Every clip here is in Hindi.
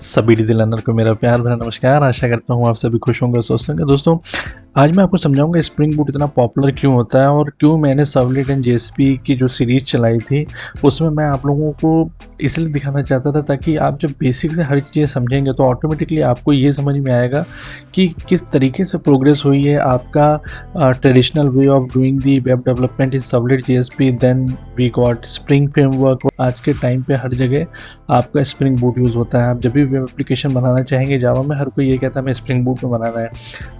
सभी डिज़ी लर्नर को मेरा प्यार भरा नमस्कार। आशा करता हूँ आप सभी खुश होंगे, स्वस्थ होंगे। दोस्तों, आज मैं आपको समझाऊँगा स्प्रिंग बूट इतना पॉपुलर क्यों होता है और क्यों मैंने सर्वलेट एंड जेएसपी की जो सीरीज़ चलाई थी, उसमें मैं आप लोगों को इसलिए दिखाना चाहता था ताकि आप जब बेसिक से हर चीज़ समझेंगे तो ऑटोमेटिकली आपको ये समझ में आएगा कि किस तरीके से प्रोग्रेस हुई है आपका traditional way of doing the web development in servlet JSP. Then we got spring framework. आज के टाइम पे हर जगह आपका स्प्रिंग बूट यूज़ होता है। आप जब भी वेब एप्लीकेशन बनाना चाहेंगे जावा में, हर कोई ये कहता है हमें स्प्रिंग बूट में बनाना है,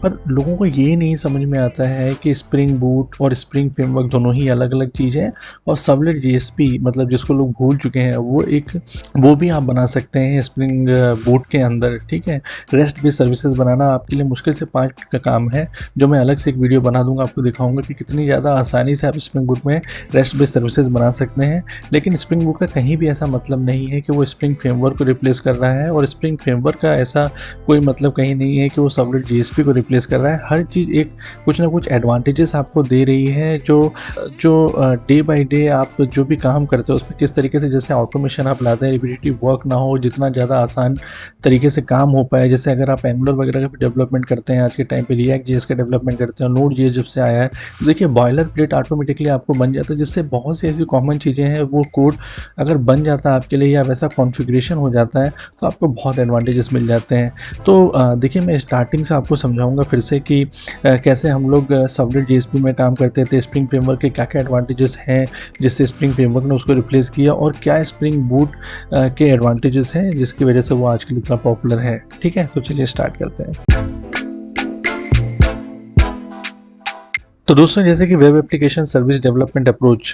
पर लोगों को ये नहीं समझ में आता है कि स्प्रिंग बूट और स्प्रिंग फ्रेमवर्क दोनों ही अलग अलग चीज़ है। और सर्वलेट जेएसपी मतलब जिसको लोग भूल चुके हैं, वो भी आप बना सकते हैं स्प्रिंग बूट के अंदर। ठीक है, रेस्ट बेस्ड सर्विसेज बनाना आपके लिए मुश्किल से 5 मिनट का काम है, जो मैं अलग से एक वीडियो बना दूंगा, आपको दिखाऊंगा कि कितनी ज़्यादा आसानी से आप स्प्रिंग बूट में रेस्ट बेस्ड सर्विसेज बना सकते हैं। लेकिन स्प्रिंग बूट का कहीं भी ऐसा मतलब नहीं है कि वो स्प्रिंग फ्रेमवर्क को रिप्लेस कर रहा है, और स्प्रिंग फ्रेमवर्क का ऐसा कोई मतलब कहीं नहीं है कि वो सर्वलेट जेएसपी को रिप्लेस कर रहा है। हर चीज़ एक कुछ ना कुछ एडवांटेजेस आपको दे रही है, जो डे बाय डे आप जो भी काम करते हो उसमें किस तरीके से, जैसे ऑटोमेशन आप लाते हैं, रिपीटेटिव वर्क ना हो, जितना ज़्यादा आसान तरीके से काम हो पाए। जैसे अगर आप एंगुलर वगैरह का भी डेवलपमेंट करते हैं आज के टाइम पे, रिएक्ट जेएस का डेवलपमेंट करते हैं, नोड जेएस जब से आया है, तो देखिए बॉयलर प्लेट ऑटोमेटिकली आपको बन जाता है, जिससे बहुत सी ऐसी कॉमन चीज़ें हैं वो कोड अगर बन जाता है आपके लिए या वैसा कॉन्फ़िगरेशन हो जाता है तो आपको बहुत एडवांटेजेस मिल जाते हैं। तो देखिए, मैं स्टार्टिंग से आपको समझाऊंगा फिर से कि कैसे हम लोग सर्वलेट जेएसपी में काम करते थे, स्प्रिंग फ्रेमवर्क के क्या क्या एडवांटेजेस हैं जिससे स्प्रिंग फ्रेमवर्क ने उसको रिप्लेस किया, और क्या स्प्रिंग बूट के एडवांटेजेस हैं जिसकी वजह से वो आजकल इतना पॉपुलर है। ठीक है, तो चलिए स्टार्ट करते हैं। तो दोस्तों, जैसे कि web application service development approach,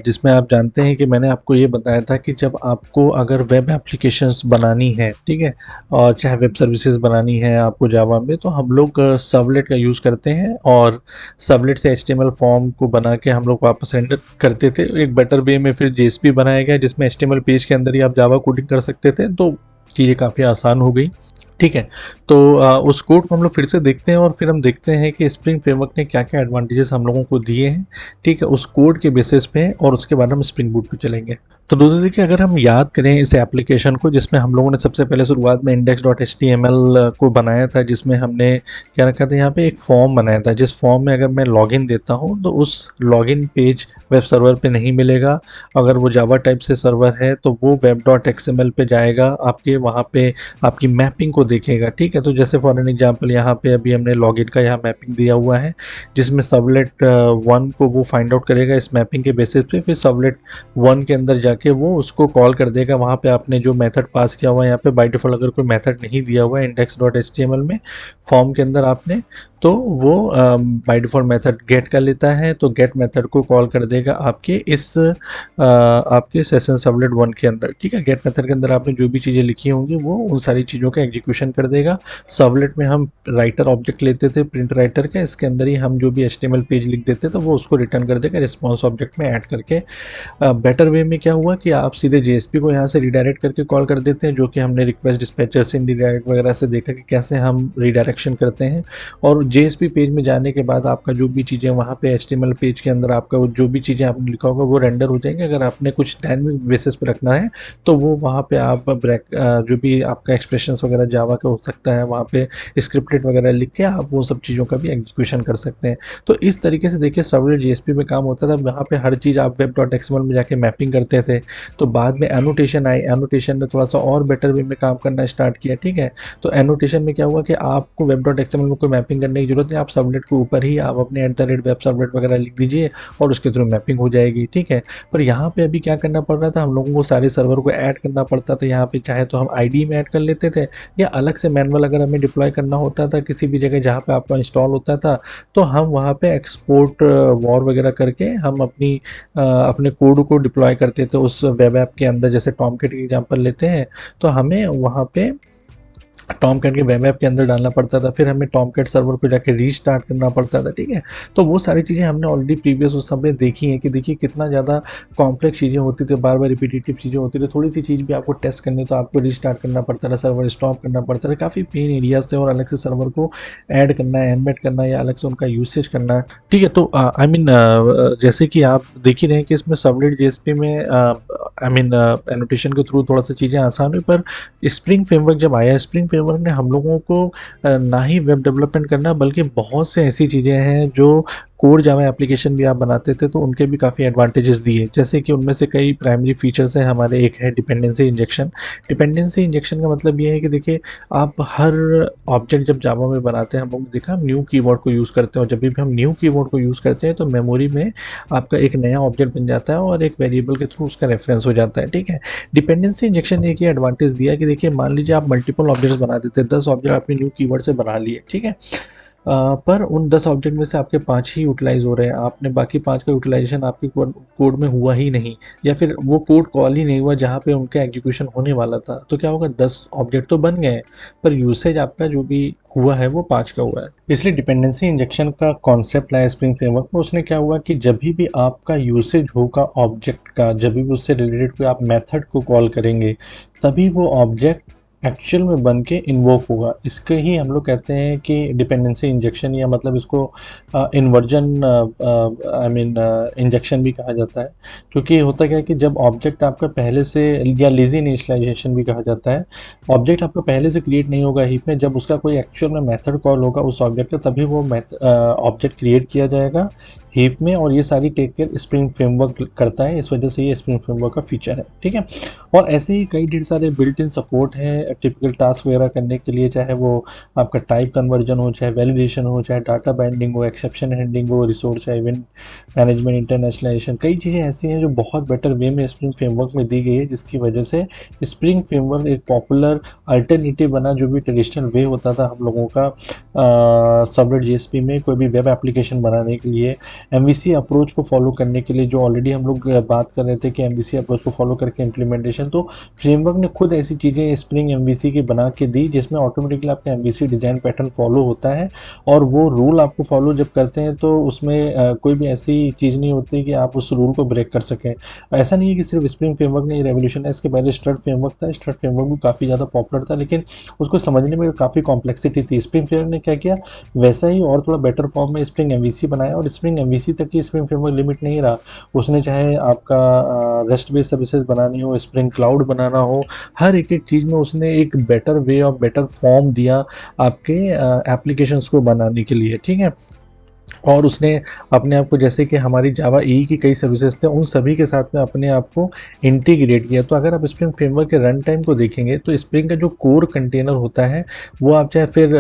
जिसमें आप जानते हैं कि मैंने आपको ये बताया था कि जब आपको अगर वेब एप्लीकेशंस बनानी है, ठीक है, और चाहे वेब सर्विसेज बनानी है आपको जावा में, तो हम लोग सर्वलेट का यूज़ करते हैं, और सर्वलेट से एचटीएमएल फॉर्म को बना के हम लोग वापस रेंडर करते थे। एक बेटर वे में फिर जेएसपी बनाया गया जिसमें एचटीएमएल पेज के अंदर ही आप जावा कोडिंग कर सकते थे, तो चीज़ें काफ़ी आसान हो गई। ठीक है, तो उस कोड को हम लोग फिर से देखते हैं और फिर हम देखते हैं कि स्प्रिंग फ्रेमवर्क ने क्या क्या एडवांटेजेस हम लोगों को दिए हैं। ठीक है, उस कोड के बेसिस पे, और उसके बाद हम स्प्रिंग बूट पे चलेंगे। तो दोस्तों देखिए, अगर हम याद करें इस एप्लीकेशन को, जिसमें हम लोगों ने सबसे पहले शुरुआत में index.html को बनाया था, जिसमें हमने क्या रखा था, यहाँ पे एक फॉर्म बनाया था, जिस फॉर्म में अगर मैं लॉगिन देता हूँ तो उस लॉगिन पेज वेब सर्वर पे नहीं मिलेगा। अगर वो जावा टाइप से सर्वर है तो वो web.xml पे जाएगा, आपके वहाँ पे आपकी मैपिंग को देखेगा। ठीक है, तो जैसे फॉर एन एग्जांपल यहाँ पे अभी हमने लॉगिन का यहाँ मैपिंग दिया हुआ है, जिसमें सर्वलेट 1 को वो फाइंड आउट करेगा इस मैपिंग के बेसिस पे, फिर सर्वलेट 1 के अंदर जाके वो उसको कॉल कर देगा। वहाँ पे आपने जो मेथड पास किया हुआ है, यहाँ पे बाय डिफॉल्ट अगर कोई मेथड नहीं दिया हुआ है index.html में फॉर्म के अंदर आपने, तो वो बाय डिफॉल्ट मेथड गेट कर लेता है, तो गेट मेथड को कॉल कर देगा आपके सेशन सर्वलेट 1 के अंदर। ठीक है, गेट मेथड के अंदर आपने जो भी चीज़ें लिखी होंगी वो उन सारी चीज़ों का एग्जीक्यूशन कर देगा। सर्वलेट में हम राइटर ऑब्जेक्ट लेते थे, प्रिंट राइटर का, इसके अंदर ही हम जो भी एचटीएमएल पेज लिख देते तो वो उसको रिटर्न कर देगा रिस्पॉन्स ऑब्जेक्ट में ऐड करके। बेटर वे में क्या हुआ कि आप सीधे जेएसपी को यहाँ से रिडायरेक्ट करके कॉल कर देते हैं, जो कि हमने रिक्वेस्ट डिस्पैचर से रिडायरेक्ट वगैरह से देखा कि कैसे हम रिडायरेक्शन करते हैं। और जेएसपी पेज में जाने के बाद आपका जो भी चीज़ें वहाँ पे एचटीएमएल पेज के अंदर आपका जो भी चीज़ें आपने लिखा होगा वो रेंडर हो जाएंगे। अगर आपने कुछ डायनेमिक बेसिस पे रखना है तो वो वहाँ पे आप जो भी आपका एक्सप्रेशंस वगैरह जावा का हो सकता है, वहाँ पे स्क्रिप्टेड वगैरह लिख के आप वो सब चीज़ों का भी एग्जीक्यूशन कर सकते हैं। तो इस तरीके से देखिए सर्वलेट जेएसपी में काम होता था। वहाँ पे हर चीज़ आप web.xml में जाके मैपिंग करते थे, तो बाद में एनोटेशन आई, एनोटेशन ने थोड़ा सा और बेटर वे में काम करना स्टार्ट किया। ठीक है, तो एनोटेशन में क्या हुआ कि आपको web.xml में कोई मैपिंग करने की जरूरत है, आप सर्वलेट के ऊपर ही आप अपने @web सर्वलेट वगैरह लिख दीजिए और उसके थ्रू मैपिंग हो जाएगी। ठीक है, पर यहाँ पे अभी क्या करना पड़ रहा था, हम लोगों को सारे सर्वर को ऐड करना पड़ता था। यहाँ पे चाहे तो हम आईडी में ऐड कर लेते थे, या अलग से मैनुअल अगर हमें डिप्लॉय करना होता था किसी भी जगह जहाँ पे आपका इंस्टॉल होता था, तो हम वहाँ पे एक्सपोर्ट वॉर वगैरह करके हम अपने कोड को डिप्लॉय करते थे उस वेब ऐप के अंदर। जैसे टॉमकेट की एग्जांपल लेते हैं, तो हमें वहाँ पे टॉम कैट के वेब ऐप के अंदर डालना पड़ता था, फिर हमें टॉम कैट सर्वर को जाके रीस्टार्ट करना पड़ता था, ठीक है। तो वो सारी चीज़ें हमने ऑलरेडी प्रीवियस उस समय देखी हैं कि देखिए कितना ज़्यादा कॉम्प्लेक्स चीज़ें होती थी, बार बार रिपीटेटिव चीज़ें होती थी, थोड़ी सी चीज़ भी आपको टेस्ट करनी तो आपको रीस्टार्ट करना पड़ता था, सर्वर स्टॉप करना पड़ता था, काफ़ी पेन एरियाज थे और अलग से सर्वर को ऐड करना है, एम्बेड करना है या अलग से उनका यूसेज करना है, ठीक है। तो आई मीन जैसे कि आप देख ही रहे हैं कि इसमें सर्वलेट जेएसपी में आई मीन एनोटेशन के थ्रू थोड़ा सा चीज़ें आसान हुई, पर स्प्रिंग फ्रेमवर्क जब आया, स्प्रिंग फ्रेमवर्क ने हम लोगों को ना ही वेब डेवलपमेंट करना बल्कि बहुत से ऐसी चीज़ें हैं जो कोर जावा एप्लीकेशन भी आप बनाते थे तो उनके भी काफ़ी एडवांटेजेस दिए। जैसे कि उनमें से कई प्राइमरी फीचर्स हैं हमारे, एक है डिपेंडेंसी इंजेक्शन। डिपेंडेंसी इंजेक्शन का मतलब ये है कि देखिए आप हर ऑब्जेक्ट जब जावा में बनाते हैं, हम लोग ने देखा हम न्यू कीवर्ड को यूज़ करते हैं और जब भी हम न्यू कीवर्ड को यूज़ करते हैं तो मेमोरी में आपका एक नया ऑब्जेक्ट बन जाता है और एक वेरिएबल के थ्रू उसका रेफरेंस हो जाता है, ठीक है। डिपेंडेंसी इंजेक्शन ने एक ये एडवांटेज दिया कि देखिए मान लीजिए आप मल्टीपल ऑब्जेक्ट्स बना देते हैं, 10 ऑब्जेक्ट आपने न्यू कीवर्ड से बना लिए, ठीक है। पर उन 10 ऑब्जेक्ट में से आपके 5 ही यूटिलाइज हो रहे हैं, आपने बाकी 5 का यूटिलाइजेशन आपके कोड में हुआ ही नहीं, या फिर वो कोड कॉल ही नहीं हुआ जहाँ पे उनका एग्जीक्यूशन होने वाला था, तो क्या होगा, 10 ऑब्जेक्ट तो बन गए पर यूसेज आपका जो भी हुआ है वो 5 का हुआ है। इसलिए डिपेंडेंसी इंजेक्शन का कॉन्सेप्ट लाया स्प्रिंग फ्रेमवर्क में। उसने क्या हुआ कि जब भी आपका यूसेज होगा ऑब्जेक्ट का, जब भी उससे रिलेटेड कोई आप मेथड को कॉल करेंगे, तभी वो ऑब्जेक्ट एक्चुअल में बन के इन्वोक होगा। इसके ही हम लोग कहते हैं कि डिपेंडेंसी इंजेक्शन, या मतलब इसको इन्वर्जन आई मीन इंजेक्शन भी कहा जाता है। क्योंकि होता क्या है कि जब ऑब्जेक्ट आपका पहले से, या लेजी इनिशियलाइजेशन भी कहा जाता है, ऑब्जेक्ट आपका पहले से क्रिएट नहीं होगा हीप में, जब उसका कोई एक्चुअल में मेथड कॉल होगा उस ऑब्जेक्ट का, तभी वो ऑब्जेक्ट क्रिएट किया जाएगा हीप में। और ये सारी टेक केयर स्प्रिंग फ्रेमवर्क करता है, इस वजह से ये स्प्रिंग फ्रेमवर्क का फीचर है, ठीक है। और ऐसे ही कई ढेर सारे बिल्ट इन सपोर्ट है टिपिकल टास्क वगैरह करने के लिए, चाहे वो आपका टाइप कन्वर्जन हो, चाहे वैलिडेशन हो, चाहे डाटा बाइंडिंग हो, एक्सेप्शन हैंडलिंग हो, रिसोर्स इवेंट मैनेजमेंट, इंटरनेशनलाइजेशन, कई चीज़ें ऐसी हैं जो बहुत बेटर वे में स्प्रिंग फ्रेमवर्क में दी गई है, जिसकी वजह से स्प्रिंग फ्रेमवर्क एक पॉपुलर अल्टरनेटिव बना जो भी ट्रेडिशनल वे होता था हम लोगों का सर्वलेट जेएसपी में कोई भी वेब एप्लीकेशन बनाने के लिए, एमवीसी अप्रोच को फॉलो करने के लिए, जो ऑलरेडी हम लोग बात कर रहे थे कि एमवीसी अप्रोच को फॉलो करके इम्प्लीमेंटेशन, तो फ्रेमवर्क ने खुद ऐसी चीज़ें स्प्रिंग एमवीसी की बना के दी जिसमें ऑटोमेटिकली आपका एमवीसी डिज़ाइन पैटर्न फॉलो होता है। और वो रूल आपको फॉलो जब करते हैं तो उसमें कोई भी ऐसी चीज़ नहीं होती कि आप उस रूल को ब्रेक कर सकें। ऐसा नहीं है कि सिर्फ स्प्रिंग फ्रेमवर्क ने रेवोल्यूशन है, इसके पहले स्ट्रट फ्रेमवर्क था, स्ट्रट फ्रेमवर्क भी काफ़ी ज़्यादा पॉपुलर था, लेकिन उसको समझने में काफ़ी कॉम्प्लेक्सिटी थी। स्प्रिंग फ्रेमवर्क ने क्या किया, वैसा ही और थोड़ा बेटर फॉर्म में स्प्रिंग एमवीसी बनाया, और स्प्रिंग एमवीसी तक की स्प्रिंग फ्रेमवर्क लिमिट नहीं रहा, उसने चाहे आपका रेस्ट बेस्ड सर्विसेज बनानी हो, स्प्रिंग क्लाउड बनाना हो, हर एक एक चीज़ में उसने एक बेटर वे और बेटर फॉर्म दिया आपके एप्लीकेशंस को बनाने के लिए, ठीक है। और उसने अपने आप को, जैसे कि हमारी जावा ई की कई सर्विसेज थे, उन सभी के साथ में अपने आप को इंटीग्रेट किया। तो अगर आप स्प्रिंग फ्रेमवर्क के रन टाइम को देखेंगे तो स्प्रिंग का जो कोर कंटेनर होता है वो आप चाहे फिर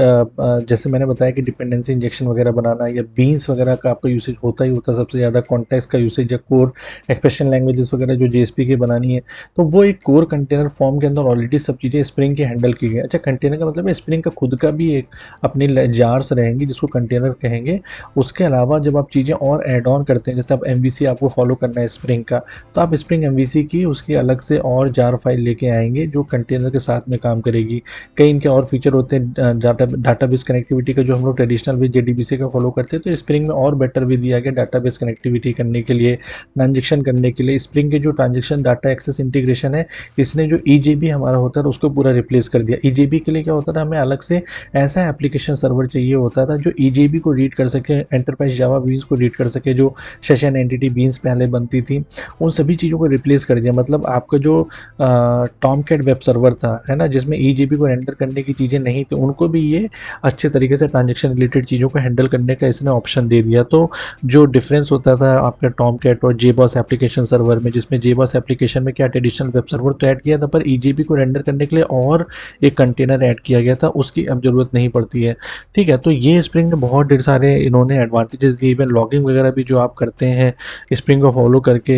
जैसे मैंने बताया कि डिपेंडेंसी इंजेक्शन वगैरह बनाना या बीन्स वगैरह का आपका यूसेज होता ही होता है, सबसे ज़्यादा कॉन्टेक्स्ट का यूसेज, या कोर एक्सप्रेशन लैंग्वेजेस वगैरह जो जेएसपी की बनानी है, तो वो एक कोर कंटेनर फॉर्म के अंदर ऑलरेडी सब चीज़ें स्प्रिंग की हैंडल की गई। अच्छा, कंटेनर का मतलब है स्प्रिंग का खुद का भी एक अपनी जार्स रहेंगी जिसको कंटेनर कहेंगे। उसके अलावा जब आप चीज़ें और ऐड ऑन करते हैं, जैसे आप एमवीसी आपको फॉलो करना है स्प्रिंग का, तो आप स्प्रिंग एमवीसी की उसकी अलग से और जार फाइल लेके आएंगे जो कंटेनर के साथ में काम करेगी। कई इनके और फीचर होते हैं, डाटाबेस कनेक्टिविटी का, जो हम लोग ट्रेडिशनल वे जेडीबीसी का फॉलो करते हैं, तो स्प्रिंग में और बेटर वे दिया गया डाटाबेस कनेक्टिविटी करने के लिए, ट्रांजेक्शन करने के लिए। स्प्रिंग के जो ट्रांजेक्शन डाटा एक्सेस इंटीग्रेशन है, इसने जो ईजेबी हमारा होता है उसको पूरा रिप्लेस कर दिया। ईजेबी के लिए क्या होता था, हमें अलग से ऐसा एप्लीकेशन सर्वर चाहिए होता था जो ईजेबी को रीड कर सके, एंटरप्राइज जावा बीन्स को रीड कर सके, जो सेशन एंटिटी बीन्स पहले बनती थी, उन सभी चीज़ों को रिप्लेस कर दिया। मतलब आपका जो टॉमकैट वेब सर्वर था, है ना, जिसमें ईजेबी को रेंडर करने की चीज़ें नहीं थी, उनको भी ये अच्छे तरीके से ट्रांजेक्शन रिलेटेड चीज़ों को हैंडल करने का इसने ऑप्शन दे दिया। तो जो डिफरेंस होता था आपका टॉमकैट और जेबॉस एप्लीकेशन सर्वर में, जिसमें जेबॉस एप्लीकेशन में क्या ट्रेडिशनल वेब सर्वर तो ऐड किया था, पर ईजेबी को रेंडर करने के लिए और एक कंटेनर ऐड किया गया था, उसकी अब ज़रूरत नहीं पड़ती है, ठीक है। तो ये स्प्रिंग ने बहुत ढेर सारे इन्होंने एडवांटेजेस दिए। इवन लॉगिंग वगैरह भी जो आप करते हैं स्प्रिंग को फॉलो करके,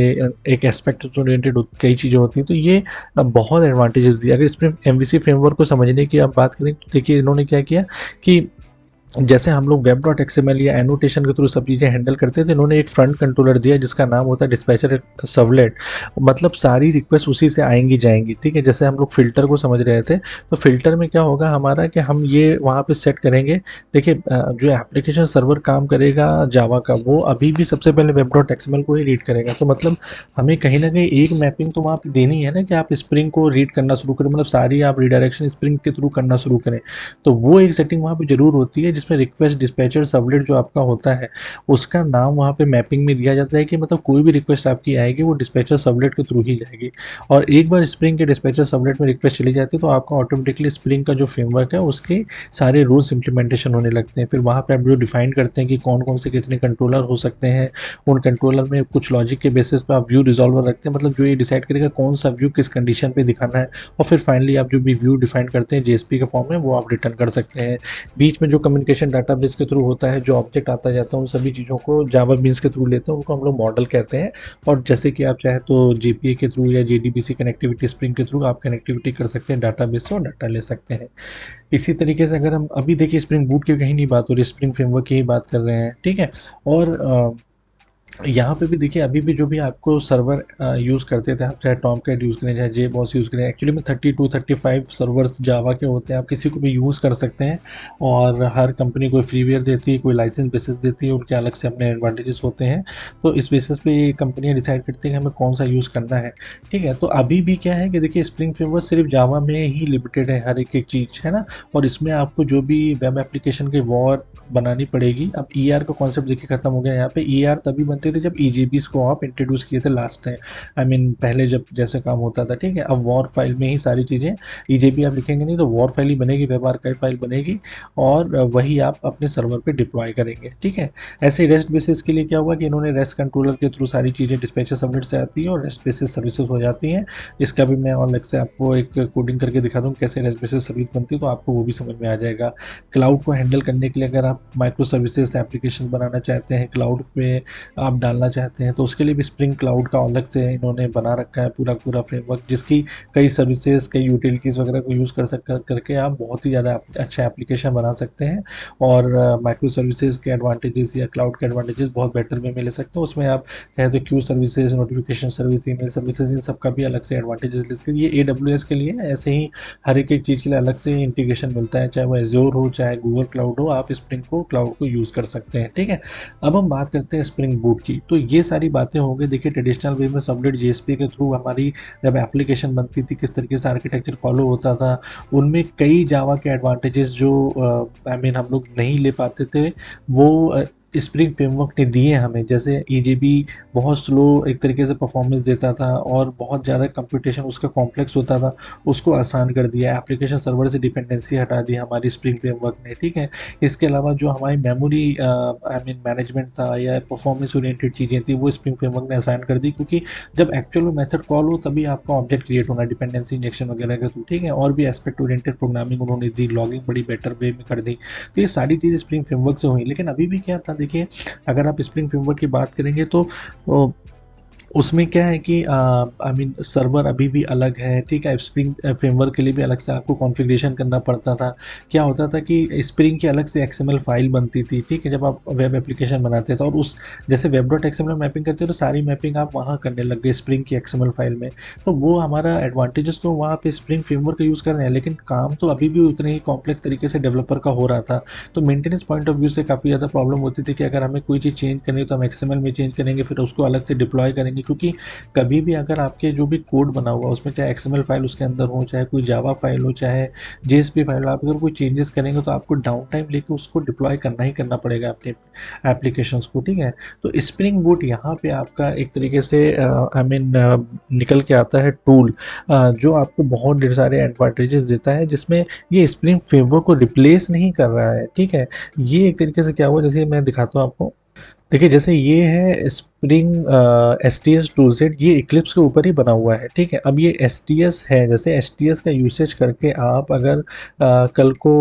एक एस्पेक्ट ओरिएंटेड कई चीज़ें होती हैं, तो ये बहुत एडवांटेजेस दिए। अगर स्प्रिंग एमवीसी फ्रेमवर्क को समझने की आप बात करें तो देखिए इन्होंने क्या किया कि जैसे हम लोग वेब डॉट एक्सएमएल या एनोटेशन के थ्रू सब चीज़ें हैंडल करते थे, इन्होंने एक फ्रंट कंट्रोलर दिया जिसका नाम होता है डिस्पैचर सर्वलेट। मतलब सारी रिक्वेस्ट उसी से आएंगी जाएंगी, ठीक है। जैसे हम लोग फ़िल्टर को समझ रहे थे, तो फ़िल्टर में क्या होगा हमारा कि हम ये वहाँ पे सेट करेंगे। देखिए जो एप्लीकेशन सर्वर काम करेगा जावा का, वो अभी भी सबसे पहले वेब डॉट एक्सएमएल को ही रीड करेगा। तो मतलब हमें कहीं ना कहीं एक मैपिंग तो वहाँ पे देनी है ना कि आप स्प्रिंग को रीड करना शुरू करें, मतलब सारी आप रिडायरेक्शन स्प्रिंग के थ्रू करना शुरू करें। तो वो एक सेटिंग वहाँ पे ज़रूर होती है जिसमें रिक्वेस्ट डिस्पैचर सर्वलेट जो आपका होता है, उसका नाम वहाँ पे मैपिंग में दिया जाता है कि मतलब कोई भी रिक्वेस्ट आपकी आएगी वो डिस्पैचर सर्वलेट के थ्रू ही जाएगी। और एक बार स्प्रिंग के डिस्पैचर सर्वलेट में रिक्वेस्ट चली जाती है तो आपका ऑटोमेटिकली स्प्रिंग का जो फ्रेमवर्क है उसके सारे रूल्स इंप्लीमेंटेशन होने लगते हैं। फिर वहाँ पे आप जो डिफाइन करते हैं कि कौन कौन से कितने कंट्रोलर हो सकते हैं, उन कंट्रोलर में कुछ लॉजिक के बेसिस पे आप व्यू रिजॉल्वर रखते हैं, मतलब जो ये डिसाइड करेगा कौन सा व्यू किस कंडीशन पे दिखाना है। और फिर फाइनली आप जो भी व्यू डिफाइन करते हैं जेएसपी के फॉर्म में, वो आप रिटर्न कर सकते हैं। बीच में जो कम्युनिकेशन डाटाबेस के थ्रू होता है, जो ऑब्जेक्ट आता जाता है, उन सभी चीज़ों को जावा बीन्स के थ्रू लेते हैं, उनको हम लोग मॉडल कहते हैं। और जैसे कि आप चाहे तो जेपीए के थ्रू या जेडीबीसी कनेक्टिविटी स्प्रिंग के थ्रू आप कनेक्टिविटी कर सकते हैं डाटाबेस से और डाटा ले सकते हैं। इसी तरीके से अगर हम अभी देखिए स्प्रिंग बूट की कहीं नहीं बात हो रही, स्प्रिंग फ्रेमवर्क की ही बात कर रहे हैं, ठीक है। और यहाँ पे भी देखिए अभी भी जो भी आपको सर्वर यूज़ करते थे, आप चाहे टॉमकैट यूज़ करें चाहे जेबॉस यूज़ करें, एक्चुअली में 32-35 सर्वर्स जावा के होते हैं, आप किसी को भी यूज़ कर सकते हैं। और हर कंपनी कोई फ्रीवेयर देती है, कोई लाइसेंस बेसिस देती है, उनके अलग से अपने एडवांटेजेस होते हैं। तो इस बेसिस पे ये कंपनियाँ डिसाइड करती हैं कि हमें कौन सा यूज़ करना है, ठीक है। तो अभी भी क्या है कि देखिए स्प्रिंग फ्रेमवर्क सिर्फ जावा में ही लिमिटेड है, हर एक चीज़ है ना। और इसमें आपको जो भी वेब एप्लीकेशन की वॉर बनानी पड़ेगी। अब ईआर का कॉन्सेप्ट देखिए खत्म हो गया। यहाँ पे ईआर तभी बनते थे जब ईजेबीस को आप इंट्रोड्यूस किए थे लास्ट टाइम, आई मीन पहले जब जैसे काम होता था, ठीक है। अब वॉर फाइल में ही सारी चीज़ें, ईजेबी आप लिखेंगे नहीं तो वॉर फाइल ही बनेगी, वेब आर्काइव फाइल बनेगी और वही आप अपने सर्वर पे डिप्लॉय करेंगे, ठीक है। ऐसे रेस्ट बेसिस के लिए क्या हुआ कि इन्होंने रेस्ट कंट्रोलर के थ्रू सारी चीज़ें डिस्पैचर सबनेट से आती है और रेस्ट बेसिस सर्विसेज हो जाती हैं। इसका भी मैं और अलग से आपको एक कोडिंग करके दिखा दूँ कैसे रेस्ट बेसिस सर्विस बनती है, तो आपको वो भी समझ में आ जाएगा। क्लाउड को हैंडल करने के लिए अगर आप माइक्रो सर्विसेज एप्लीकेशन बनाना चाहते हैं, क्लाउड पे आप डालना चाहते हैं, तो उसके लिए भी स्प्रिंग क्लाउड का अलग से इन्होंने बना रखा है पूरा पूरा फ्रेमवर्क, जिसकी कई सर्विसेज कई यूटिलिटीज़ वगैरह को यूज़ करके आप बहुत ही ज़्यादा अच्छा एप्लीकेशन बना सकते हैं। और माइक्रो सर्विसेज के एडवांटेजेस या क्लाउड के एडवांटेजेस बहुत बेटर वे में ले सकते हैं। उसमें आप चाहे तो queue services, notification service, email services, इन सब का भी अलग से एडवांटेजेस ले सकते हैं। ये AWS के लिए है, ऐसे ही हर एक चीज़ के लिए अलग से इंटीग्रेशन मिलता है, चाहे वो एज्योर हो चाहे गूगल क्लाउड हो, आप स्प्रिंग को क्लाउड को यूज़ कर सकते हैं, ठीक है। अब हम बात करते हैं स्प्रिंग बूट की। तो ये सारी बातें हो गई। देखिए ट्रेडिशनल वे में सर्वलेट जेएसपी के थ्रू हमारी जब एप्लीकेशन बनती थी, किस तरीके से आर्किटेक्चर फॉलो होता था, उनमें कई जावा के एडवांटेजेस जो आई मीन हम लोग नहीं ले पाते थे, वो स्प्रिंग फ्रेमवर्क ने दिए हमें। जैसे ईजेबी बहुत स्लो एक तरीके से परफॉर्मेंस देता था और बहुत ज़्यादा कंप्यूटेशन उसका कॉम्प्लेक्स होता था, उसको आसान कर दिया। एप्लीकेशन सर्वर से डिपेंडेंसी हटा दी हमारी स्प्रिंग फ्रेमवर्क ने, ठीक है। इसके अलावा जो हमारी मेमोरी आई मीन मैनेजमेंट था या परफॉर्मेंस ओरिएंटेड चीज़ें थी, वो स्प्रिंग फ्रेमवर्क ने आसान कर दी, क्योंकि जब एक्चुअल में मेथड कॉल हो तभी आपका ऑब्जेक्ट क्रिएट होना, डिपेंडेंसी इंजेक्शन वगैरह का थ्रू, ठीक है। और भी एस्पेक्ट ओरिएंटेड प्रोग्रामिंग उन्होंने दी, लॉगिंग बड़ी बेटर वे में कर दी। तो ये सारी चीज़ें स्प्रिंग फ्रेमवर्क से हुई। लेकिन अभी भी क्या था देखिए, अगर आप स्प्रिंग फ्रेमवर्क की बात करेंगे तो उसमें क्या है कि आई मीन सर्वर अभी भी अलग है, ठीक है। स्प्रिंग फ्रेमवर्क के लिए भी अलग से आपको कॉन्फ़िगरेशन करना पड़ता था। क्या होता था कि स्प्रिंग की अलग से एक्सएमएल फाइल बनती थी, ठीक है, जब आप वेब एप्लीकेशन बनाते थे। और उस जैसे वेब डॉट एक्सएमएल मैपिंग करते हो तो सारी मैपिंग आप वहाँ करने लग गए स्प्रिंग की एक्सएमएल फाइल में। तो वो हमारा एडवांटेजेस तो वहाँ पे स्प्रिंग फ्रेमवर्क का यूज़ कर रहे हैं, लेकिन काम तो अभी भी उतने ही कॉम्प्लेक्स तरीके से डेवलपर का हो रहा था। तो मेंटेनेंस पॉइंट ऑफ व्यू से काफ़ी ज़्यादा प्रॉब्लम होती थी कि अगर हमें कोई चीज़ चेंज करनी है तो हम एक्सएमएल में चेंज करेंगे, फिर उसको अलग से डिप्लॉय करेंगे। क्योंकि कभी भी अगर आपके जो भी कोड बना हुआ उसमें चाहे एक्सएमएल फाइल उसके अंदर हो, चाहे कोई जावा फाइल हो, चाहे जेएसपी फाइल हो, आप अगर कोई चेंजेस करेंगे तो आपको डाउन टाइम लेके उसको डिप्लॉय करना ही करना पड़ेगा अपने एप्लीकेशंस को, ठीक है। तो स्प्रिंग बूट यहाँ पे आपका एक तरीके से आई मीन निकल के आता है टूल, जो आपको बहुत ढेर सारे एडवांटेजेस देता है, जिसमें ये स्प्रिंग फ्रेमवर्क को रिप्लेस नहीं कर रहा है, ठीक है। ये एक तरीके से क्या हुआ, जैसे मैं दिखाता हूँ आपको। देखिए जैसे ये है स्प्रिंग STS टूलसेट ये इक्लिप्स के ऊपर ही बना हुआ है, ठीक है। अब ये STS है, जैसे STS का यूसेज करके आप अगर कल को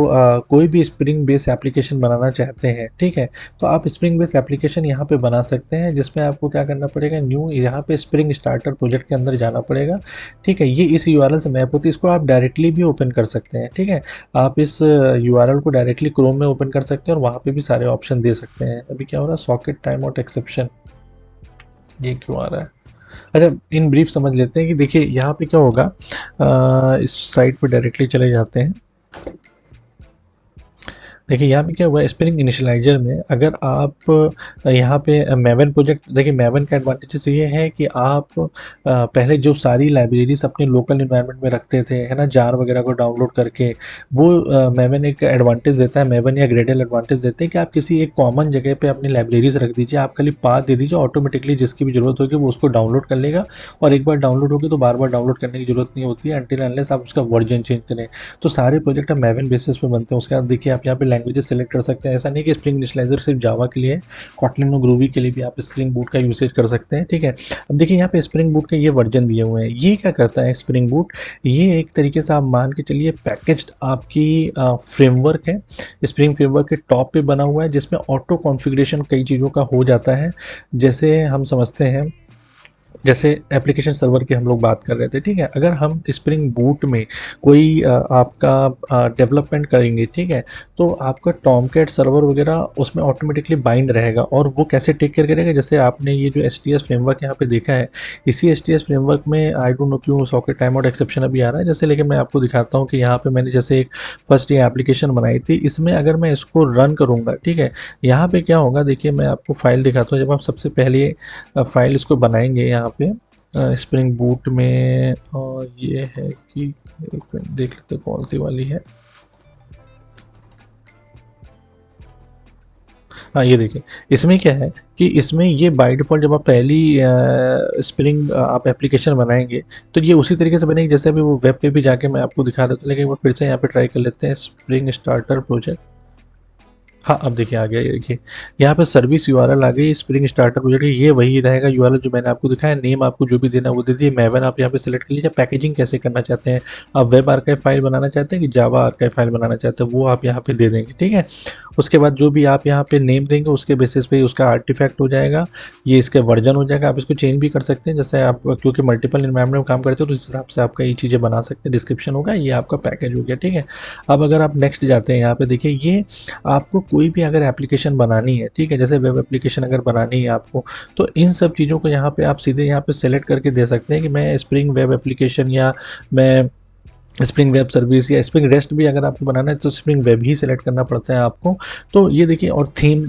कोई भी स्प्रिंग बेस एप्लीकेशन बनाना चाहते हैं, ठीक है, तो आप स्प्रिंग बेस एप्लीकेशन यहाँ पे बना सकते हैं, जिसमें आपको क्या करना पड़ेगा, न्यू यहाँ पे स्प्रिंग स्टार्टर प्रोजेक्ट के अंदर जाना पड़ेगा, ठीक है। ये इस URL से मैप होती है, इसको आप डायरेक्टली भी ओपन कर सकते हैं, ठीक है। आप इस URL को डायरेक्टली क्रोम में ओपन कर सकते हैं और वहाँ पे भी सारे ऑप्शन दे सकते हैं। अभी क्या हो रहा है, सॉकेट टाइम आउट एक्सेप्शन, ये क्यों आ रहा है। अच्छा, इन ब्रीफ समझ लेते हैं कि देखिए यहाँ पे क्या होगा। इस साइट पर डायरेक्टली चले जाते हैं। देखिए यहाँ पे क्या हुआ है, स्प्रिंग इनिशियलाइजर में अगर आप यहाँ पे मैवन प्रोजेक्ट, देखिए मैवन का एडवांटेजेस ये है कि आप पहले जो सारी लाइब्रेरीज अपने लोकल इन्वायरमेंट में रखते थे, है ना, जार वगैरह को डाउनलोड करके, वो मैवन एक एडवांटेज देता है, मैवन या ग्रेडल एडवांटेज देते हैं कि आप किसी एक कॉमन जगह पे अपनी लाइब्रेरीज रख दीजिए, आप खाली पाथ दे दीजिए, ऑटोमेटिकली जिसकी भी जरूरत होगी वो उसको डाउनलोड कर लेगा, और एक बार डाउनलोड होगी तो बार बार डाउनलोड करने की जरूरत नहीं होती है अनटिल अनलेस आप उसका वर्जन चेंज करें। तो सारे प्रोजेक्ट अब मैवन बेसिस पे बनते हैं। उसके बाद देखिए आप यहाँ पे लैंग्वेजेस सेलेक्ट कर सकते हैं, ऐसा नहीं कि स्प्रिंग इनिशियलाइजर सिर्फ जावा के लिए, कॉटलिन और ग्रूवी के लिए भी आप स्प्रिंग बूट का यूसेज कर सकते हैं, ठीक है। अब देखिए यहाँ पे स्प्रिंग बूट के ये वर्जन दिए हुए हैं। ये क्या करता है स्प्रिंग बूट, ये एक तरीके से आप मान के चलिए पैकेज्ड आपकी फ्रेमवर्क है, स्प्रिंग फ्रेमवर्क के टॉप पे बना हुआ है, जिसमें ऑटो कॉन्फ़िगरेशन कई चीज़ों का हो जाता है। जैसे हम समझते हैं, जैसे एप्लीकेशन सर्वर की हम लोग बात कर रहे थे, ठीक है, अगर हम स्प्रिंग बूट में कोई आपका डेवलपमेंट करेंगे, ठीक है, तो आपका टॉमकैट सर्वर वगैरह उसमें ऑटोमेटिकली बाइंड रहेगा। और वो कैसे टेक केयर करेगा, जैसे आपने ये जो STS फ्रेमवर्क यहाँ पे देखा है, इसी STS फ्रेमवर्क में आई डोंट नो क्यों सॉकेट टाइम आउट एक्सेप्शन अभी आ रहा है, जैसे, लेकिन मैं आपको दिखाता हूँ कि यहाँ पे मैंने जैसे एक फर्स्ट ये एप्लीकेशन बनाई थी, इसमें अगर मैं इसको रन करूँगा, ठीक है, यहाँ पे क्या होगा, देखिए मैं आपको फाइल दिखाता हूँ। जब आप सबसे पहले फाइल इसको बनाएंगे यहाँ पे स्प्रिंग बूट में, और ये है कि एक मिनट देख लेते हैं कौन सी वाली है। हाँ, ये देखिए इसमें क्या है कि इसमें ये बाय डिफ़ॉल्ट जब आप पहली स्प्रिंग आप एप्लीकेशन बनाएंगे तो ये उसी तरीके से बनेगी जैसे अभी वो वेब पे भी जाके मैं आपको दिखा देता हूँ, लेकिन एक बार फिर से यहाँ पे ट्राई कर लेते हैं स्प्रिंग स्टार्टर प्रोजेक्ट। हाँ, अब देखिए आ गया, ये देखिए यहाँ पे सर्विस URL आ गई, स्प्रिंग स्टार्टर प्रोजेक्ट, ये वही रहेगा URL जो मैंने आपको दिखाया। नेम आपको जो भी देना है वो दे दिए। मैवन आप यहाँ पे सिलेक्ट कर लीजिए। पैकेजिंग कैसे करना चाहते हैं, आप वेब आर्काइव फाइल बनाना चाहते हैं कि जावा आर्काइव फाइल बनाना चाहते हैं, वो आप यहाँ पे दे देंगे, ठीक है। उसके बाद जो भी आप यहाँ पे नेम देंगे उसके बेसिस पे उसका आर्टिफैक्ट हो जाएगा, ये इसका वर्जन हो जाएगा। आप इसको चेंज भी कर सकते हैं, जैसे आप क्योंकि मल्टीपल इन्वायरमेंट में काम करते हो तो इस हिसाब से आपका ये चीज़ें बना सकते हैं। डिस्क्रिप्शन होगा, ये आपका पैकेज हो गया, ठीक है। अब अगर आप नेक्स्ट जाते हैं, यहाँ पे देखिए ये आपको कोई भी अगर एप्लीकेशन बनानी है, ठीक है, जैसे वेब एप्लीकेशन अगर बनानी है आपको, तो इन सब चीज़ों को यहाँ पे आप सीधे यहाँ पे सेलेक्ट करके दे सकते हैं कि मैं स्प्रिंग वेब एप्लीकेशन या मैं स्प्रिंग वेब सर्विस या स्प्रिंग रेस्ट भी अगर आपको बनाना है तो स्प्रिंग वेब ही सेलेक्ट करना पड़ता है आपको। तो ये देखिए, और थीम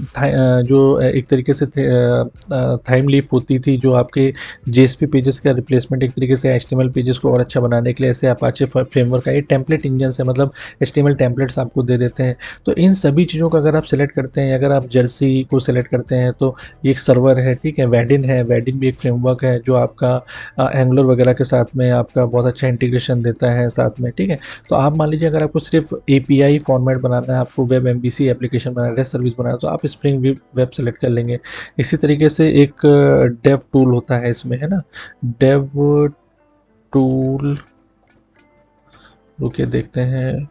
जो एक तरीके से थीम लीफ होती थी जो आपके JSP पेजेस का रिप्लेसमेंट एक तरीके से HTML पेजेस को और अच्छा बनाने के लिए, ऐसे अपाचे फ्रेमवर्क का ये टेम्पलेट इंजन से, मतलब HTML टेम्पलेट्स आपको दे देते हैं। तो इन सभी चीज़ों को अगर आप सेलेक्ट करते हैं, अगर आप जर्सी को सेलेक्ट करते हैं तो ये एक सर्वर है, ठीक है। वैडिन है, वैडिन भी एक फ्रेमवर्क है जो आपका एंगुलर वगैरह के साथ में आपका बहुत अच्छा इंटीग्रेशन देता है साथ में, ठीक है। तो आप मान लीजिए अगर आपको सिर्फ API फॉर्मेट बनाना है, आपको वेब MVC एप्लीकेशन बनाना है, रेस्ट सर्विस बनाना है, तो आप स्प्रिंग वेब सेलेक्ट कर लेंगे। इसी तरीके से एक डेव टूल होता है इसमें, है ना, डेव टूल, रुकिए देखते हैं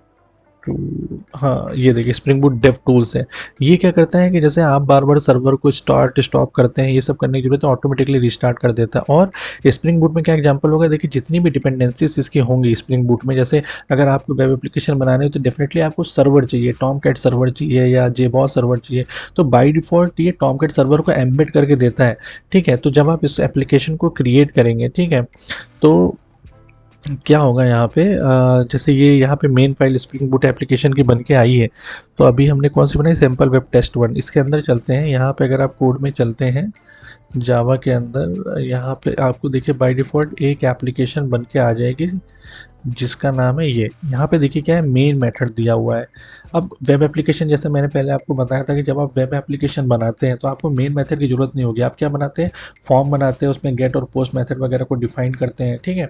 हाँ, ये देखिए स्प्रिंग बूट डेव टूल्स है। ये क्या करता है कि जैसे आप बार बार सर्वर को स्टार्ट स्टॉप करते हैं, ये सब करने की जरूरत है, ऑटोमेटिकली रिस्टार्ट कर देता है। और स्प्रिंग बूट में क्या एग्जांपल होगा, देखिए जितनी भी डिपेंडेंसीज इसकी होंगी स्प्रिंग बूट में, जैसे अगर आपको वेब एप्लीकेशन बनाने हो तो डेफिनेटली आपको सर्वर चाहिए, टॉमकैट सर्वर चाहिए या JBoss सर्वर चाहिए। तो बाई डिफ़ॉल्ट ये टॉमकैट सर्वर को एम्बेड करके देता है, ठीक है। तो जब आप इस एप्लीकेशन को क्रिएट करेंगे, ठीक है, तो क्या होगा यहाँ पे जैसे ये यहाँ पे main file spring boot application की बन के आई है। तो अभी हमने कौन सी बनाई, सैम्पल वेब टेस्ट 1। इसके अंदर चलते हैं, यहाँ पे अगर आप कोड में चलते हैं जावा के अंदर, यहाँ पे आपको देखिए बाय डिफ़ॉल्ट एक एप्लीकेशन बन के आ जाएगी जिसका नाम है ये। यहाँ पे देखिए क्या है, मेन मेथड दिया हुआ है। अब वेब एप्लीकेशन, जैसे मैंने पहले आपको बताया था कि जब आप वेब एप्लीकेशन बनाते हैं तो आपको मेन मेथड की ज़रूरत नहीं होगी। आप क्या बनाते हैं, फॉर्म बनाते हैं, उसमें गेट और पोस्ट मेथड वगैरह को डिफाइन करते हैं, ठीक है।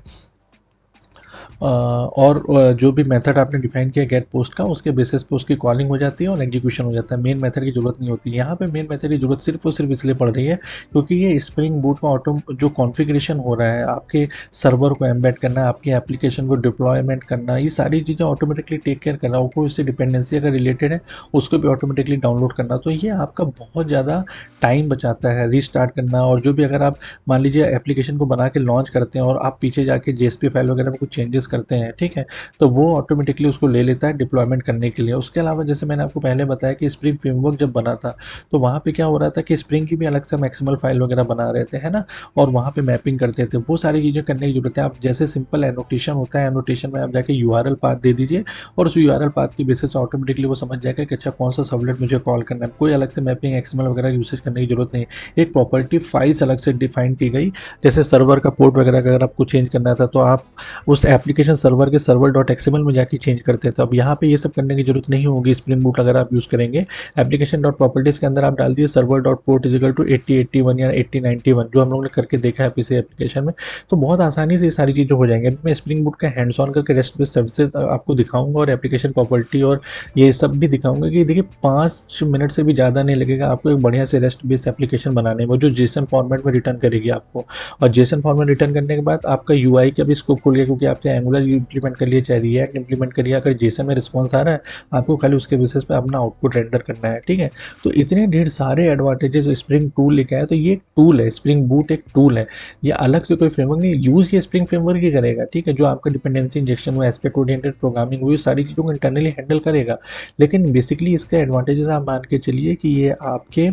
और जो भी मेथड आपने डिफाइन किया गेट पोस्ट का, उसके बेसिस पे उसकी कॉलिंग हो जाती है और एग्जीक्यूशन हो जाता है। मेन मेथड की जरूरत नहीं होती। यहाँ पे मेन मेथड की जरूरत सिर्फ और सिर्फ इसलिए पड़ रही है क्योंकि ये स्प्रिंग बूट का ऑटो जो कॉन्फ़िगरेशन हो रहा है, आपके सर्वर को एम्बेड करना, आपकी एप्लीकेशन को डिप्लॉयमेंट करना, ये सारी चीज़ें ऑटोमेटिकली टेक केयर कर रहा है। कोई उससे डिपेंडेंसी अगर रिलेटेड है उसको भी ऑटोमेटिकली डाउनलोड करना, तो ये आपका बहुत ज़्यादा टाइम बचाता है रीस्टार्ट करना। और जो भी अगर आप मान लीजिए एप्लीकेशन को बना के लॉन्च करते हैं और आप पीछे जाके जेएसपी फाइल वगैरह में कुछ चेंजेस करते हैं, ठीक है, तो वो ऑटोमेटिकली उसको ले लेता है डिप्लॉयमेंट करने के लिए। उसके अलावा जैसे मैंने आपको पहले बताया कि स्प्रिंग फ्रेमवर्क जब बना था तो वहाँ पे क्या हो रहा था कि स्प्रिंग की भी अलग से मैक्सिमल फाइल वगैरह बना रहे थे, है ना, और वहाँ पे मैपिंग करते थे। वो सारी चीज़ें करने की जरूरत है। आप जैसे सिंपल एनोटेशन होता है, एनोटेशन में आप जाके यूआरएल पाथ दे दीजिए और उस यूआरएल पाथ की बेसिस ऑटोमेटिकली वो समझ जाएगा कि अच्छा कौन सा सबलेट मुझे कॉल करना है। कोई अलग से मैपिंग एक्सएमएल वगैरह यूसेज करने की जरूरत नहीं। एक प्रॉपर्टी फाइल्स अलग से डिफाइन की गई, जैसे सर्वर का पोर्ट वगैरह अगर आपको चेंज करना था तो आप उस एप्लीकेशन सर्वर के सर्वर डॉट एक्सएमएल में जाके चेंज करते थे। अब यहाँ पे ये सब करने की जरूरत नहीं होगी स्प्रिंग बूट अगर आप यूज़ करेंगे। एप्लीकेशन डॉट प्रॉपर्टीज़ के अंदर आप डाल दिए server dot port equal to 8081 या 8091, जो हम लोगों ने करके देखा है पीसी एप्लीकेशन में, तो बहुत आसानी से ये सारी चीज़ें हो जाएंगी। अभी मैं स्प्रिंग बूट का हैंड्स ऑन करके रेस्ट बेस्ड सर्विसेज आपको दिखाऊंगा और एप्लीकेशन प्रॉपर्टी और ये सब भी दिखाऊंगा कि देखिए 5 मिनट से भी ज़्यादा नहीं लगेगा आपको एक बढ़िया से रेस्ट बेस्ड एप्लीकेशन बनाने में, जो जेसन फॉर्मेट में रिटर्न करेगी आपको। और जेसन फॉर्मेट रिटर्न करने के बाद आपका यूआई का भी स्कोप खुल गया, क्योंकि आपने एंगुलर इंप्लीमेंट कर लिया चाहे रिएक्ट इंप्लीमेंट करिए, अगर जेसन में रिस्पॉन्स आ रहा है आपको खाली उसके बेसिस पे अपना आउटपुट रेंडर करना है, ठीक है। तो इतने ढेर सारे एडवांटेजेस स्प्रिंग टूल लेके आया। तो ये एक टूल है, स्प्रिंग बूट एक टूल है, ये अलग से कोई फ्रेमवर्क नहीं। यूज़ ये स्प्रिंग फ्रेमवर्क ही करेगा, ठीक है, जो आपका डिपेंडेंसी इंजेक्शन हुआ, एस्पेक्ट ओरिएंटेड प्रोग्रामिंग हुई, सारी चीज़ों को इंटरनली हैंडल करेगा। लेकिन बेसिकली इसका एडवांटेजेस आप मान के चलिए कि ये आपके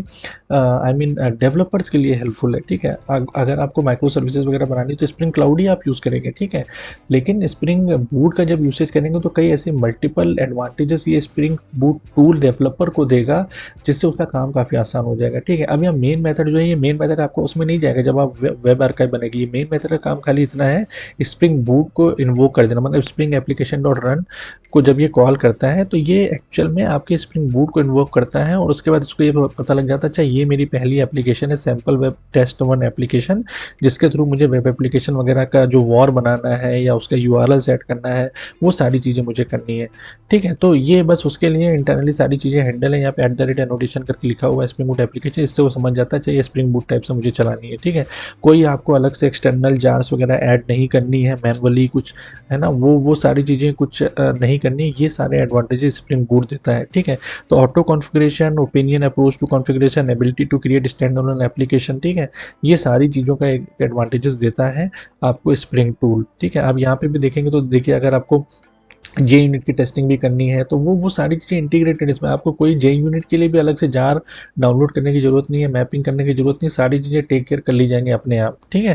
आई मीन डेवलपर्स के लिए हेल्पफुल है, ठीक है। अगर आपको माइक्रो सर्विसेज वगैरह बनानी है तो स्प्रिंग क्लाउड ही आप यूज़ करेंगे, ठीक है। लेकिन स्प्रिंग बूट का जब यूसेज करेंगे तो कई ऐसे मल्टीपल एडवांटेजेस ये स्प्रिंग बूट टूल डेवलपर को देगा, जिससे उसका काम काफ़ी आसान हो जाएगा, ठीक है। अब यहाँ मेन मेथड जो है, ये मेन मेथड आपको उसमें नहीं जाएगा जब आप वेब आर्काइव बनेगी। ये मेन मेथड का काम खाली इतना है, स्प्रिंग बूट को इन्वोक कर देना, मतलब स्प्रिंग एप्लीकेशन डॉट रन को जब ये कॉल करता है तो ये एक्चुअल में आपके स्प्रिंग बूट को इन्वोक करता है और उसके बाद इसको ये पता लग जाता है अच्छा ये मेरी पहली एप्लीकेशन है, सैम्पल वेब टेस्ट 1 एप्लीकेशन, जिसके थ्रू मुझे वेब एप्लीकेशन वगैरह का जो वॉर बनाना है या उसका यूआरएल सेट करना है, वो सारी चीज़ें मुझे करनी है, ठीक है। तो ये बस उसके लिए इंटरनली सारी चीज़ें हैंडल है। यहाँ पे @एनोटेशन करके लिखा हुआ है स्प्रिंग बूट एप्लीकेशन, इससे वो समझ जाता है चाहिए स्प्रिंग बूट टाइप से मुझे चलानी है, ठीक है। कोई आपको अलग से एक्सटर्नल जार्स वगैरह ऐड नहीं करनी है मैनुअली कुछ, है ना, वो सारी चीज़ें कुछ नहीं करनी। ये सारे एडवांटेजेस स्प्रिंग बूट देता है, ठीक है। तो auto configuration, opinion approach to configuration, ability to create stand alone application, ठीक है, ये सारी चीज़ों का एक एडवांटेजेस देता है आपको स्प्रिंग टूल, ठीक है। आप यहाँ पे भी देखेंगे तो देखिए अगर आपको जे यूनिट की टेस्टिंग भी करनी है तो वो सारी चीज़ें इंटीग्रेटेड, इसमें आपको कोई जे यूनिट के लिए भी अलग से जार डाउनलोड करने की ज़रूरत नहीं है, मैपिंग करने की ज़रूरत नहीं, सारी चीज़ें टेक केयर कर ली जाएंगी अपने आप, ठीक है।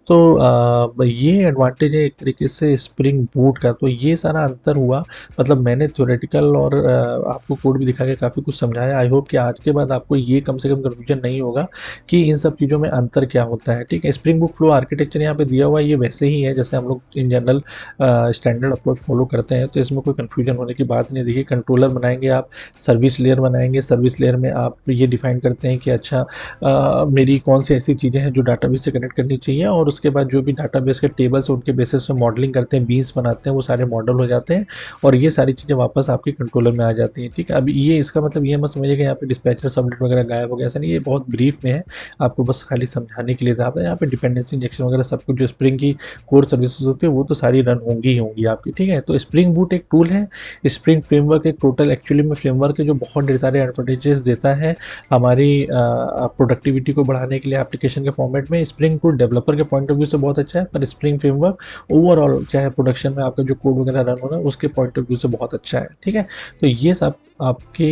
तो ये एडवांटेज है एक तरीके से स्प्रिंग बूट का। तो ये सारा अंतर हुआ, मतलब मैंने थ्योरेटिकल और आपको कोड भी दिखा के काफ़ी कुछ समझाया। आई होप कि आज के बाद आपको ये कम से कम कन्फ्यूजन नहीं होगा कि इन सब चीज़ों में अंतर क्या होता है, ठीक है। स्प्रिंग बूट फ्लो आर्किटेक्चर यहाँ पे दिया हुआ है, ये वैसे ही है जैसे हम लोग in general standard approach follow करते हैं, तो इसमें कोई कन्फ्यूजन होने की बात नहीं। देखिए कंट्रोलर बनाएंगे आप, सर्विस लेयर बनाएंगे, सर्विस लेयर में आप ये डिफाइन करते हैं कि अच्छा मेरी कौन सी ऐसी चीज़ें हैं जो डाटाबेस से कनेक्ट करनी चाहिए, और उसके बाद जो भी डाटाबेस के टेबल्स हैं उनके बेसिस पे मॉडलिंग करते हैं, बीन्स बनाते हैं, वो सारे मॉडल हो जाते हैं और ये सारी चीज़ें वापस आपके कंट्रोलर में आ जाती हैं, ठीक है। अब ये इसका मतलब ये मत समझिए कि यहाँ पे डिस्पैचर सबनेट वगैरह गायब हो गया, ऐसा नहीं, ये बहुत ब्रीफ में है, आपको बस खाली समझाने के लिए था। यहाँ पे डिपेंडेंसी इंजेक्शन वगैरह सब कुछ जो स्प्रिंग की कोर सर्विसेज होती है वो तो सारी रन होंगी ही होंगी आपकी, ठीक है। तो स्प्रिंग बूट एक टूल है, स्प्रिंग फ्रेमवर्क एक टोटल एक्चुअली में फ्रेमवर्क है जो बहुत ढेर सारे एडवांटेजेस देता है हमारी प्रोडक्टिविटी को बढ़ाने के लिए एप्लीकेशन के फॉर्मेट में। स्प्रिंग टूल डेवलपर के पॉइंट ऑफ व्यू से बहुत अच्छा है, पर स्प्रिंग फ्रेमवर्क ओवरऑल चाहे प्रोडक्शन में आपका जो कोड वगैरह रन हो रहा है उसके पॉइंट ऑफ व्यू से बहुत अच्छा है, ठीक है। तो ये सब आपके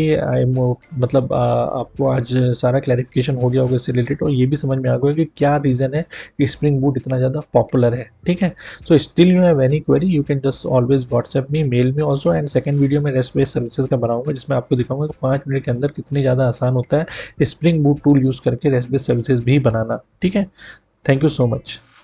मतलब आपको आज सारा क्लैरिफिकेशन हो गया होगा इससे रिलेटेड, और ये भी समझ में आ गया कि क्या रीज़न है कि स्प्रिंग बूट इतना ज़्यादा पॉपुलर है, ठीक है। So still you have any query you can just always WhatsApp me, mail में ऑल्सो। एंड सेकंड वीडियो में रेस्ट बेस्ड सर्विसेज का बनाऊंगा जिसमें आपको दिखाऊंगा कि 5 मिनट के अंदर कितनी ज़्यादा आसान होता है स्प्रिंग बूट टूल यूज़ करके रेस्ट बेस्ड सर्विसेज भी बनाना, ठीक है। Thank you so much.